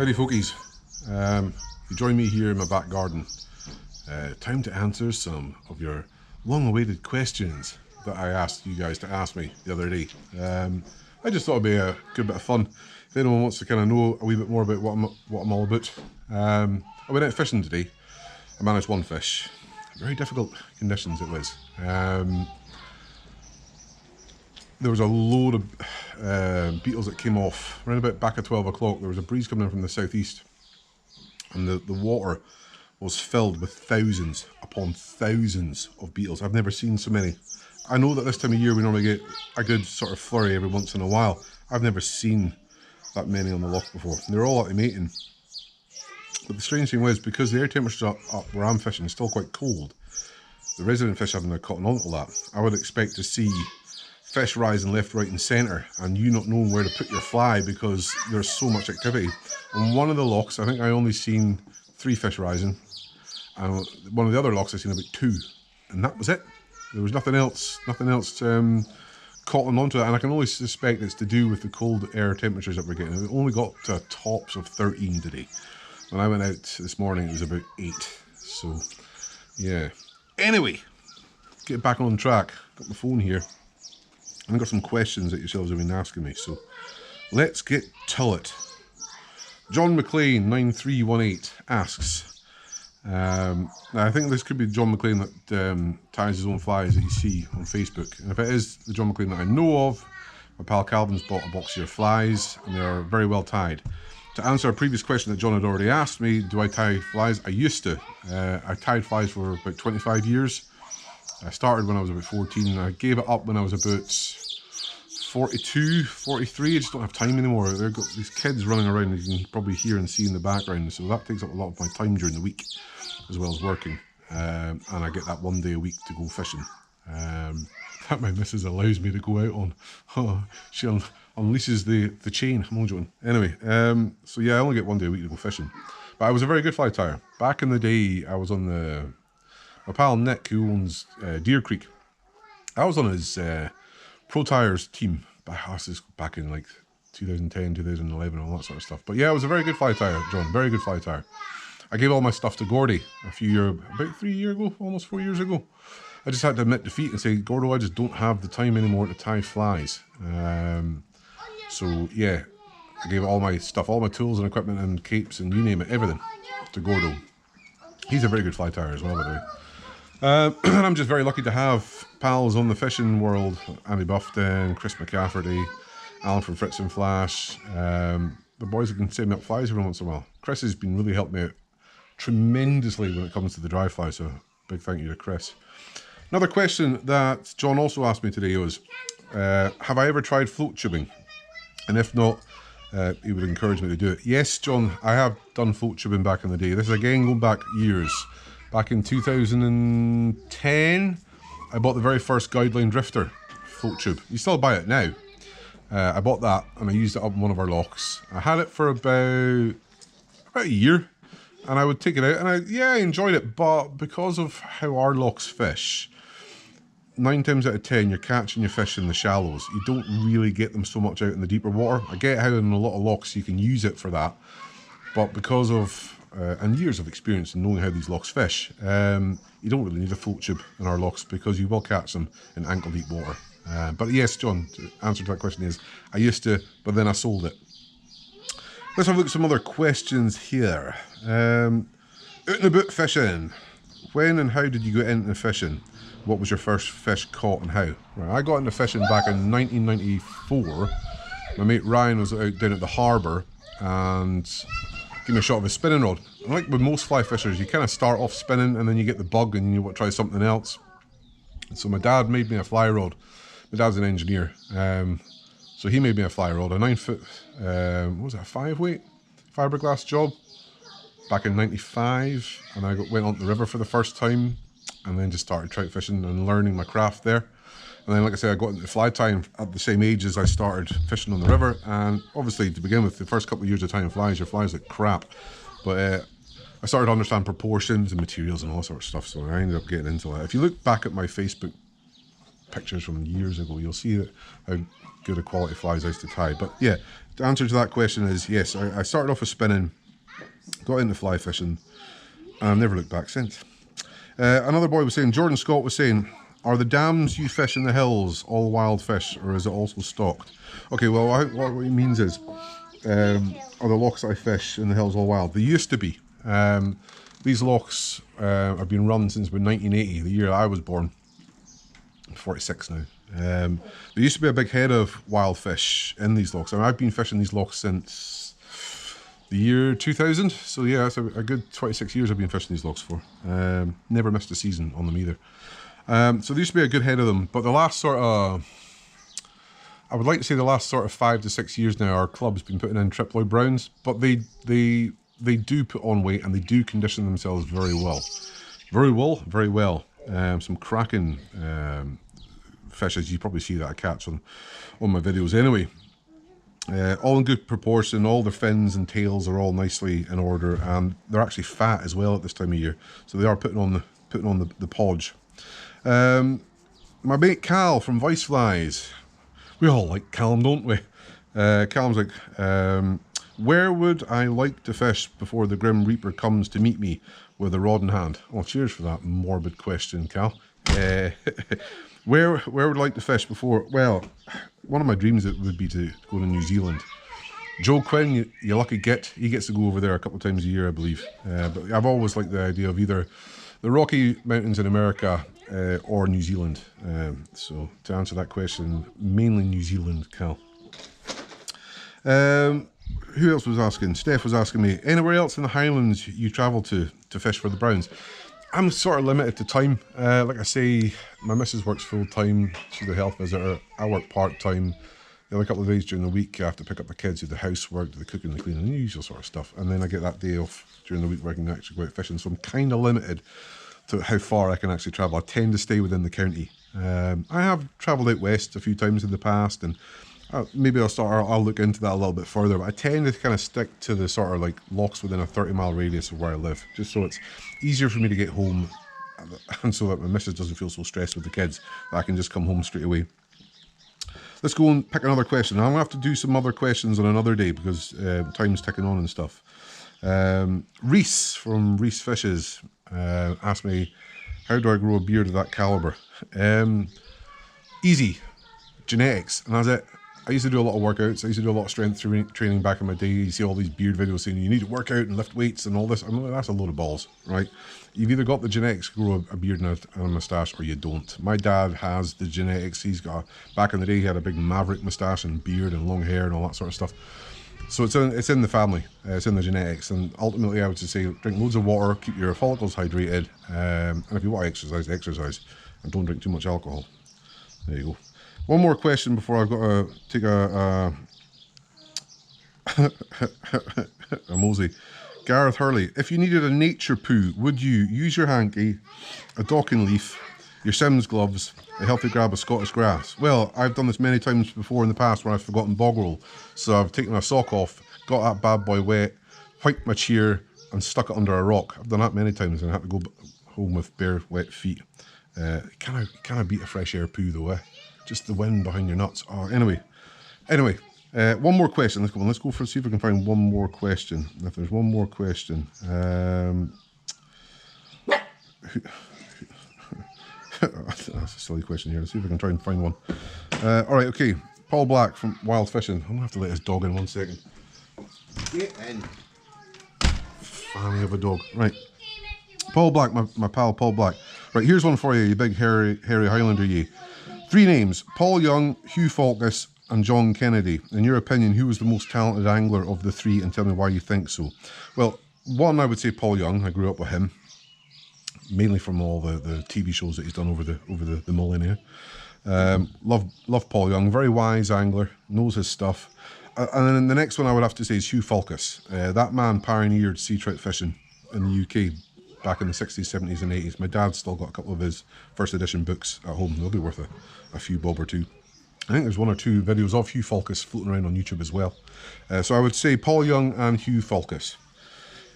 Howdy folkies, you join me here in my back garden. Time to answer some of your long-awaited questions that I asked you guys to ask me the other day. I just thought it'd be a good bit of fun. If anyone wants to kind of know a wee bit more about what I'm all about. I went out fishing today. I managed one fish. Very difficult conditions it was. There was a load of beetles that came off around about back at 12 o'clock. There was a breeze coming in from the southeast, and the water was filled with thousands upon thousands of beetles. I've never seen so many. I know that this time of year we normally get a good sort of flurry every once in a while. I've never seen that many on the loch before. They're all out mating. But the strange thing was, because the air temperature up where I'm fishing is still quite cold, the resident fish haven't caught on to that. I would expect to see fish rising left, right and centre, and you not knowing where to put your fly because there's so much activity. On one of the lochs, I think I only seen 3 fish rising, and one of the other lochs I seen about 2, and that was it. There was nothing else caught onto it, and I can only suspect it's to do with the cold air temperatures that we're getting. It only got to tops of 13 today. When I went out this morning, it was about 8. So, yeah. Anyway, get back on track. Got my phone here. I've got some questions that yourselves have been asking me, so let's get to it. John McLean 9318 asks, now I think this could be John McLean that ties his own flies that you see on Facebook, and if it is the John McLean that I know of, my pal Calvin's bought a box of your flies and they're very well tied. To answer a previous question that John had already asked me, do I tie flies? I used to. I tied flies for about 25 years. I started when I was about 14. I gave it up when I was about 42, 43. I just don't have time anymore. They've got these kids running around, as you can probably hear and see in the background. So that takes up a lot of my time during the week, as well as working. And I get that one day a week to go fishing. That my missus allows me to go out on. Oh, she unleashes the chain. I'm only joking. Anyway, so yeah, I only get one day a week to go fishing. But I was a very good fly tyer. Back in the day, I was on my pal Nick, who owns Deer Creek. I was on his Pro Tires team back in like 2010, 2011, all that sort of stuff. But yeah, I was a very good fly tyer, John. Very good fly tyer. I gave all my stuff to Gordy about 3 years ago, almost 4 years ago. I just had to admit defeat and say, Gordo, I just don't have the time anymore to tie flies. So yeah, I gave all my stuff, all my tools and equipment and capes and you name it, everything to Gordo. He's a very good fly tyer as well, by the way. And I'm just very lucky to have pals on the fishing world, Andy Buffton, Chris McCafferty, Alan from Fritz and Flash, the boys that can send me up flies every once in a while. Chris has been really helping me out tremendously when it comes to the dry fly, so big thank you to Chris. Another question that John also asked me today was, have I ever tried float tubing? And if not, he would encourage me to do it. Yes, John, I have done float tubing back in the day. This is again going back years. Back in 2010, I bought the very first Guideline Drifter float tube. You still buy it now. I bought that and I used it up in one of our lochs. I had it for about a year, and I would take it out and I enjoyed it, but because of how our lochs fish, 9 times out of 10 you're catching your fish in the shallows. You don't really get them so much out in the deeper water. I get how in a lot of lochs you can use it for that, but because of and years of experience in knowing how these lochs fish, you don't really need a float tube in our lochs because you will catch them in ankle deep water. But yes, John, the answer to that question is I used to, but then I sold it. Let's have a look at some other questions here. Out and about fishing. When and how did you get into fishing? What was your first fish caught and how? Right, I got into fishing back in 1994. My mate Ryan was out down at the harbour and gave me a shot of a spinning rod. And like with most fly fishers, you kind of start off spinning and then you get the bug and you want to try something else. And so my dad made me a fly rod. My dad's an engineer. So he made me a fly rod, a 9-foot, what was it, a 5-weight fiberglass job back in '95, and I went on the river for the first time, and then just started trout fishing and learning my craft there. And then, like I said, I got into fly tying at the same age as I started fishing on the river. And obviously, to begin with, the first couple of years of tying flies, your flies like crap. But I started to understand proportions and materials and all sorts of stuff, so I ended up getting into it. If you look back at my Facebook pictures from years ago, you'll see that how good a quality flies I used to tie. But yeah, the answer to that question is yes. I started off with spinning, got into fly fishing, and I've never looked back since. Another boy was saying, Jordan Scott was saying, are the dams you fish in the hills all wild fish, or is it also stocked? Okay, well, what he means is, are the lochs I fish in the hills all wild? They used to be. These lochs have been run since about 1980, the year I was born. I'm 46 now. There used to be a big head of wild fish in these lochs. I mean, I've been fishing these lochs since the year 2000. So yeah, it's a good 26 years I've been fishing these lochs for. Never missed a season on them either. So there used to be a good head of them, but the last sort of, I would like to say the last sort of 5 to 6 years now, our club's been putting in triploid browns, but they do put on weight and they do condition themselves very well. Very well. Some cracking fishes, you probably see that I catch on my videos anyway. All in good proportion, all their fins and tails are all nicely in order, and they're actually fat as well at this time of year, so they are putting on the podge. My mate Cal from Vice Flies, we all like Callum, don't we? Callum's like, where would I like to fish before the Grim Reaper comes to meet me with a rod in hand? Oh, cheers for that morbid question, Cal. Where would I like to fish before? Well, one of my dreams would be to go to New Zealand. Joe Quinn, you lucky git, he gets to go over there a couple of times a year, I believe. But I've always liked the idea of either the Rocky Mountains in America or New Zealand. So to answer that question, mainly New Zealand, Cal. Who else was asking? Steph was asking me, anywhere else in the Highlands you travel to fish for the browns? I'm sort of limited to time. Like I say, my missus works full time. She's a health visitor. I work part time. The other couple of days during the week, I have to pick up the kids, do the housework, do the cooking, the cleaning, the usual sort of stuff. And then I get that day off during the week where I can actually go out fishing. So I'm kind of limited to how far I can actually travel. I tend to stay within the county. I have travelled out west a few times in the past, and maybe I'll look into that a little bit further, but I tend to kind of stick to the sort of like lochs within a 30-mile radius of where I live, just so it's easier for me to get home, and so that my missus doesn't feel so stressed with the kids, that I can just come home straight away. Let's go and pick another question. I'm going to have to do some other questions on another day because time's ticking on and stuff. Reese from Reese Fishes asked me, how do I grow a beard of that caliber? Easy. Genetics. And that's it. I used to do a lot of workouts. I used to do a lot of strength training back in my day. You see all these beard videos saying you need to work out and lift weights and all this. I mean, that's a load of balls, right? You've either got the genetics to grow a beard and a moustache, or you don't. My dad has the genetics. Back in the day, he had a big maverick moustache and beard and long hair and all that sort of stuff. So it's in the family. It's in the genetics. And ultimately, I would just say, drink loads of water, keep your follicles hydrated, and if you want to exercise, and don't drink too much alcohol. There you go. One more question before I've got to take a mosey. Gareth Hurley, if you needed a nature poo, would you use your hanky, a docking leaf, your Sims gloves, a healthy grab of Scottish grass? Well, I've done this many times before in the past where I've forgotten bog roll. So I've taken my sock off, got that bad boy wet, wiped my cheer and stuck it under a rock. I've done that many times and I had to go home with bare wet feet. Can I beat a fresh air poo though, eh? Just the wind behind your nuts. Oh, anyway, one more question. Let's go. Let's go for see if we can find one more question. If there's one more question, that's a silly question here. Let's see if I can try and find one. All right, okay. Paul Black from Wild Fishing. I'm gonna have to let his dog in 1 second. Get in. Family of a dog. Right. Paul Black, my pal Paul Black. Right, here's one for you, you big hairy Highlander, ye. 3 names: Paul Young, Hugh Falkness, and John Kennedy. In your opinion, who was the most talented angler of the 3, and tell me why you think so? Well, one, I would say Paul Young. I grew up with him, mainly from all the TV shows that he's done over the millennia. Love Paul Young, very wise angler, knows his stuff. And then the next one I would have to say is Hugh Falkus. That man pioneered sea trout fishing in the UK back in the 60s, 70s and 80s. My dad's still got a couple of his first edition books at home. They'll be worth a few bob or two. I think there's 1 or 2 videos of Hugh Falkus floating around on YouTube as well. So I would say Paul Young and Hugh Falkus.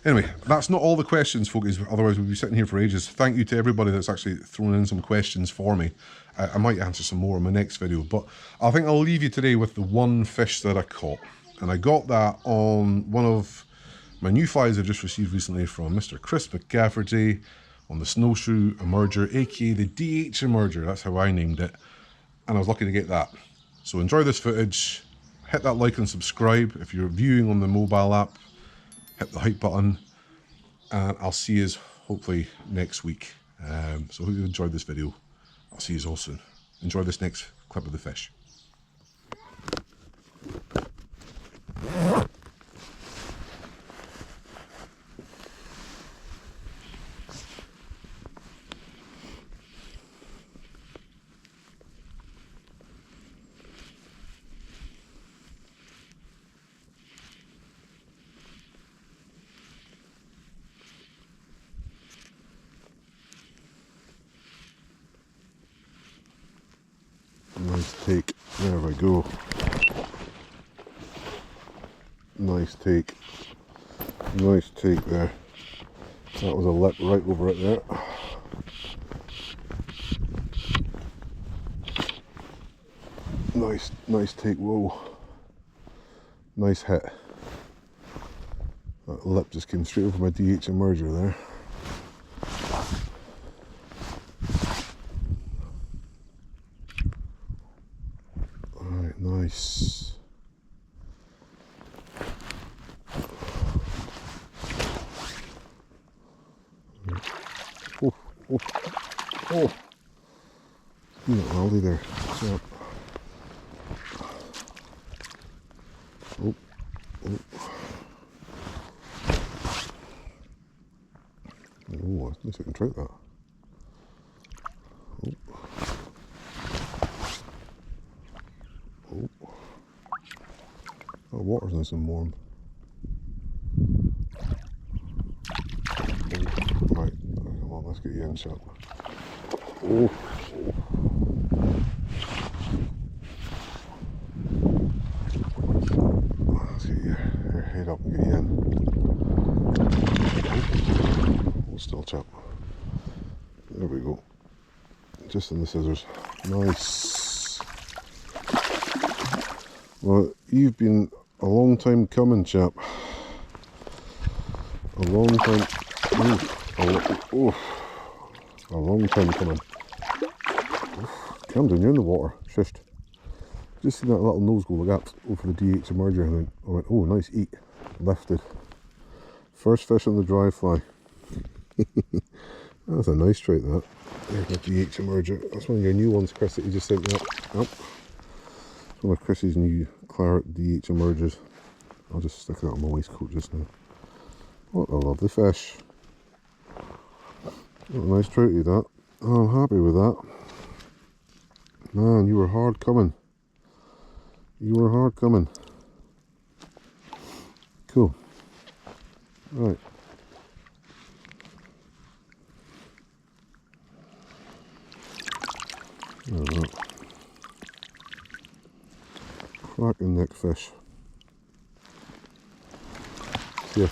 Anyway, that's not all the questions, folks, otherwise we'd be sitting here for ages. Thank you to everybody that's actually thrown in some questions for me. I might answer some more in my next video, but I think I'll leave you today with the one fish that I caught. And I got that on one of my new flies I've just received recently from Mr. Chris McGafferty on the Snowshoe Emerger, aka the DH Emerger, that's how I named it. And I was lucky to get that. So enjoy this footage, hit that like and subscribe. If you're viewing on the mobile app, hit the hype button, and I'll see you hopefully next week. So hope you enjoyed this video. I'll see you all soon. Enjoy this next clip of the fish. Nice take, there we go. Nice take there. That was a lip right over it there. Nice take, whoa. Nice hit. That lip just came straight over my DH Emerger there. Alright, nice. Oh! You got Aldi there. So, oh. Oh, I think I can trout that. Oh. The water's nice and warm. Right, come on, let's get you in, chap. Oh. Let's get your head up and get you in. Hold still, chap. There we go. Just in the scissors. Nice. Well, you've been a long time coming, chap. A long time. A long time coming. Calm down, you're in the water. Shished. Just seen that little nose go like that over the DH Emerger, and I went, oh, nice eat. Lifted. First fish on the dry fly. That's a nice trait, that. There's the DH Emerger. That's one of your new ones, Chris, that you just sent me up. Yep. It's one of Chris's new claret DH Emergers. I'll just stick that on my waistcoat just now. What a lovely fish. What a nice troutie, that. Oh, I'm happy with that. Man, you were hard coming. You were hard coming. Cool. Right. There we go. Cracking neck fish. See ya.